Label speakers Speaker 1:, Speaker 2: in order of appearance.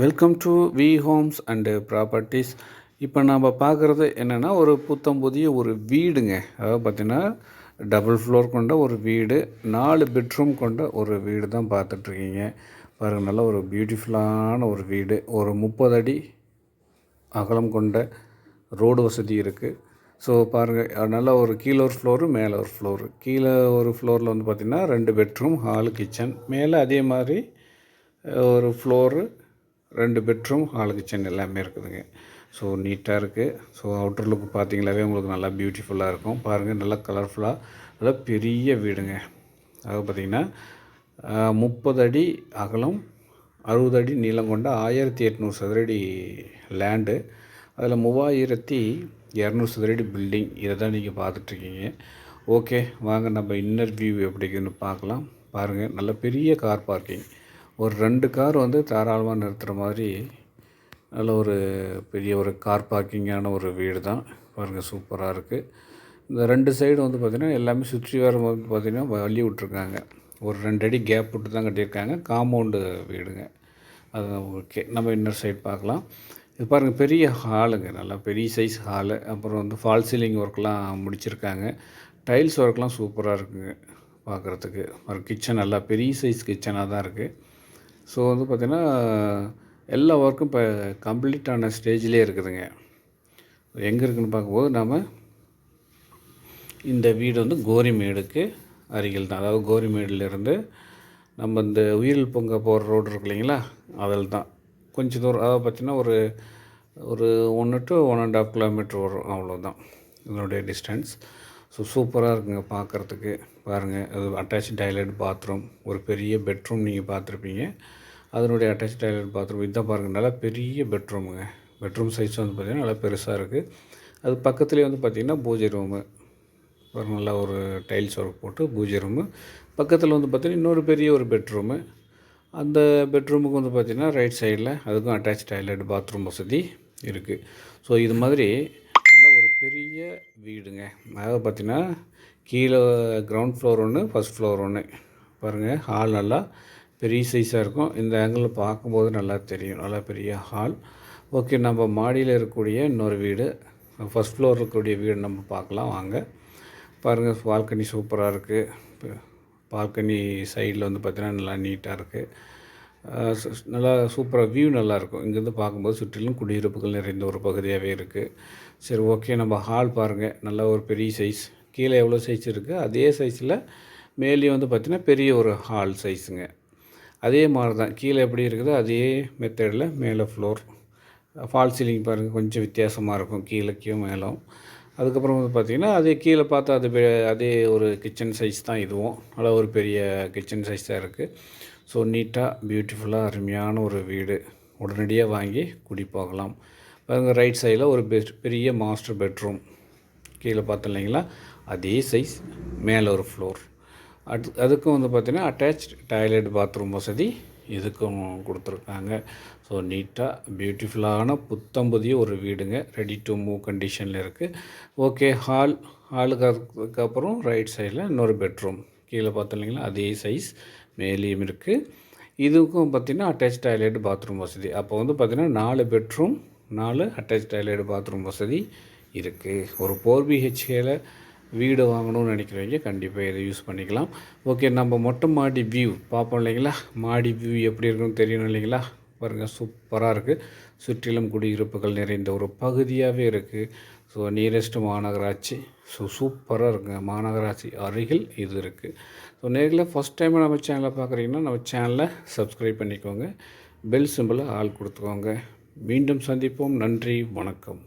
Speaker 1: Welcome to V homes and properties. இப்போ நம்ம பார்க்குறது என்னென்னா, ஒரு புத்தம் புதிய ஒரு வீடுங்க. அதாவது பார்த்திங்கன்னா, டபுள் ஃப்ளோர் கொண்ட ஒரு வீடு, 4 பெட்ரூம் கொண்ட ஒரு வீடு தான் பார்த்துட்ருக்கீங்க. பாருங்கள், நல்ல ஒரு பியூட்டிஃபுல்லான ஒரு வீடு. ஒரு 30 அடி அகலம் கொண்ட ரோடு வசதி இருக்குது. ஸோ பாருங்கள், நல்ல ஒரு கீழே ஒரு ஃப்ளோரு, மேலே ஒரு ஃப்ளோரு. கீழே ஒரு ஃப்ளோரில் வந்து பார்த்திங்கன்னா 2 பெட்ரூம், ஹாலு, கிச்சன். மேலே அதே மாதிரி ஒரு ஃப்ளோரு, 2 பெட்ரூம், ஹால், கிச்சன் எல்லாமே இருக்குதுங்க. ஸோ நீட்டாக இருக்குது. ஸோ அவுட்டர் லுக் பார்த்திங்களாவே உங்களுக்கு நல்லா பியூட்டிஃபுல்லாக இருக்கும். பாருங்கள், நல்லா கலர்ஃபுல்லாக நல்லா பெரிய வீடுங்க. அதாவது பார்த்திங்கன்னா 30 அடி அகலம், 60 அடி நீளம் கொண்ட 1800 சதுரடி லேண்டு. அதில் 3200 சதுரடி பில்டிங். இதை தான் நீங்கள் பார்த்துட்ருக்கீங்க. ஓகே, வாங்க நம்ம இன்னர் வியூ எப்படி இருக்குதுன்னு பார்க்கலாம். பாருங்கள், நல்ல பெரிய கார் பார்க்கிங். ஒரு 2 கார் வந்து தாராளமாக நிறுத்துகிற மாதிரி நல்ல ஒரு பெரிய ஒரு கார் பார்க்கிங்கான ஒரு வீடு தான். பாருங்கள், சூப்பராக இருக்குது. இந்த 2 சைடு வந்து பார்த்திங்கன்னா எல்லாமே சுற்றி வர வந்து பார்த்திங்கன்னா வழி விட்ருக்காங்க. ஒரு 2 அடி கேப் விட்டு தான் கட்டியிருக்காங்க. காம்பவுண்டு வீடுங்க. அது ஓகே. நம்ம இன்னொரு சைடு பார்க்கலாம். இது பாருங்கள், பெரிய ஹாலுங்க, நல்லா பெரிய சைஸ் ஹாலு. அப்புறம் வந்து ஃபால் சீலிங் ஒர்க்லாம் முடிச்சிருக்காங்க. டைல்ஸ் ஒர்க்லாம் சூப்பராக இருக்குங்க பார்க்குறதுக்கு. ஒரு கிச்சன் நல்லா பெரிய சைஸ் கிச்சனாக தான் இருக்குது. ஸோ வந்து பார்த்திங்கன்னா எல்லா ஒர்க்கும் இப்போ கம்ப்ளீட்டான ஸ்டேஜ்லேயே இருக்குதுங்க. எங்கே இருக்குதுன்னு பார்க்கும்போது நாம் இந்த வீடு வந்து கோரிமேடுக்கு அருகில் தான். அதாவது கோரிமேடுலேருந்து நம்ம இந்த உயிரில் பொங்க போகிற ரோடு இருக்கு இல்லைங்களா, அதில் தான் கொஞ்சம் தூரம். அதாவது பார்த்திங்கன்னா ஒரு ஒரு 1 to 1.5 கிலோமீட்டர் வரும், அவ்வளோதான் இதனுடைய டிஸ்டன்ஸ். ஸோ சூப்பராக இருக்குங்க பார்க்குறதுக்கு. பாருங்கள், அது அட்டாச் டாய்லெட், பாத்ரூம், ஒரு பெரிய பெட்ரூம் நீங்கள் பார்த்துருப்பீங்க. அதனுடைய அட்டாச் டாய்லெட், பாத்ரூம் இதான் பாருங்கள், நல்லா பெரிய பெட்ரூமுங்க. பெட்ரூம் சைஸ் வந்து பார்த்திங்கன்னா நல்லா பெருசாக இருக்குது. அது பக்கத்துலேயே வந்து பார்த்திங்கன்னா பூஜை ரூமு. பாருங்கள், நல்லா ஒரு டைல்ஸ் ஒர்க் போட்டு பூஜை ரூமு. பக்கத்தில் வந்து பார்த்திங்கன்னா இன்னொரு பெரிய ஒரு பெட்ரூமு. அந்த பெட்ரூமுக்கு வந்து பார்த்திங்கன்னா ரைட் சைடில் அதுக்கும் அட்டாச் டாய்லெட், பாத்ரூம் வசதி இருக்குது. ஸோ இது மாதிரி நல்ல ஒரு பெரிய வீடுங்க. அதாவது பார்த்திங்கன்னா கீழே கிரவுண்ட் ஃப்ளோர் ஒன்று, ஃபஸ்ட் ஃப்ளோர் ஒன்று. பாருங்கள், ஹால் நல்லா பெரிய சைஸாக இருக்கும். இந்த ஆங்கிளில் பார்க்கும்போது நல்லா தெரியும், நல்லா பெரிய ஹால். ஓகே, நம்ம மாடியில் இருக்கக்கூடிய இன்னொரு வீடு, ஃபஸ்ட் ஃப்ளோர் இருக்கக்கூடிய வீடு நம்ம பார்க்கலாம் வாங்க. பாருங்கள், பால்கனி சூப்பராக இருக்குது. பால்கனி சைடில் வந்து பார்த்திங்கன்னா நல்லா நீட்டாக இருக்குது. நல்லா சூப்பராக வியூ நல்லாயிருக்கும். இங்கேருந்து பார்க்கும்போது சுற்றிலும் குடியிருப்புகள் நிறைந்த ஒரு பகுதியாகவே இருக்குது. சரி, ஓகே, நம்ம ஹால் பாருங்கள், நல்லா ஒரு பெரிய சைஸ். கீழே எவ்வளோ சைஸ் இருக்குது அதே சைஸில் மேலேயும் வந்து பார்த்திங்கன்னா பெரிய ஒரு ஹால் சைஸுங்க. அதே மாதிரி தான் கீழே எப்படி இருக்குதோ அதே மெத்தடில் மேலே ஃப்ளோர். ஃபால் சீலிங் பாருங்கள், கொஞ்சம் வித்தியாசமாக இருக்கும் கீழேக்கும் மேலும். அதுக்கப்புறம் வந்து பார்த்திங்கன்னா அதே கீழே பார்த்தா அதே ஒரு கிச்சன் சைஸ் தான் இதுவும். நல்லா ஒரு பெரிய கிச்சன் சைஸ் தான் இருக்குது. ஸோ நீட்டாக பியூட்டிஃபுல்லாக அருமையான ஒரு வீடு. உடனடியாக வாங்கி குடி போகலாம். பாருங்கள், ரைட் சைடில் ஒரு பெரிய மாஸ்டர் பெட்ரூம். கீழே பார்த்தோம் இல்லைங்களா, அதே சைஸ், மேலே ஒரு ஃப்ளோர். அதுக்கும் வந்து பார்த்திங்கன்னா அட்டாச் டாய்லெட், பாத்ரூம் வசதி இதுக்கும் கொடுத்துருக்காங்க. ஸோ நீட்டாக பியூட்டிஃபுல்லான புத்தம்புதிய ஒரு வீடுங்க. ரெடி டு மூவ் கண்டிஷனில் இருக்குது. ஓகே, ஹாலுக்கு அப்புறம் ரைட் சைடில் இன்னொரு பெட்ரூம். கீழே பார்த்தோம் இல்லைங்களா, அதே சைஸ், மேலேயும் இருக்குது. இதுக்கும் பார்த்திங்கன்னா அட்டாச் டாய்லெட், பாத்ரூம் வசதி. அப்போ வந்து பார்த்திங்கன்னா 4 பெட்ரூம், 4 அட்டாச் டாய்லெட், பாத்ரூம் வசதி இருக்குது. ஒரு 4 BHKல வீடு வாங்கணும்னு நினைக்கிறவங்க கண்டிப்பாக இதை யூஸ் பண்ணிக்கலாம். ஓகே, நம்ம மொட்டை மாடி வியூ பார்ப்போம் இல்லைங்களா. மாடி வியூ எப்படி இருக்குன்னு தெரியணும் இல்லைங்களா. பாருங்கள், சூப்பராக இருக்குது. சுற்றிலும் குடியிருப்புகள் நிறைந்த ஒரு பகுதியாகவே இருக்குது. ஸோ நியரஸ்ட் மாநகராட்சி. ஸோ சூப்பராக இருக்குங்க. மாநகராட்சி அருகில் இது இருக்குது. ஸோ நேரில் ஃபஸ்ட் டைம் நம்ம சேனலை பார்க்குறீங்கன்னா நம்ம சேனலை சப்ஸ்கிரைப் பண்ணிக்கோங்க. பெல் சிம்பிளை ஆள் கொடுத்துக்கோங்க. மீண்டும் சந்திப்போம். நன்றி, வணக்கம்.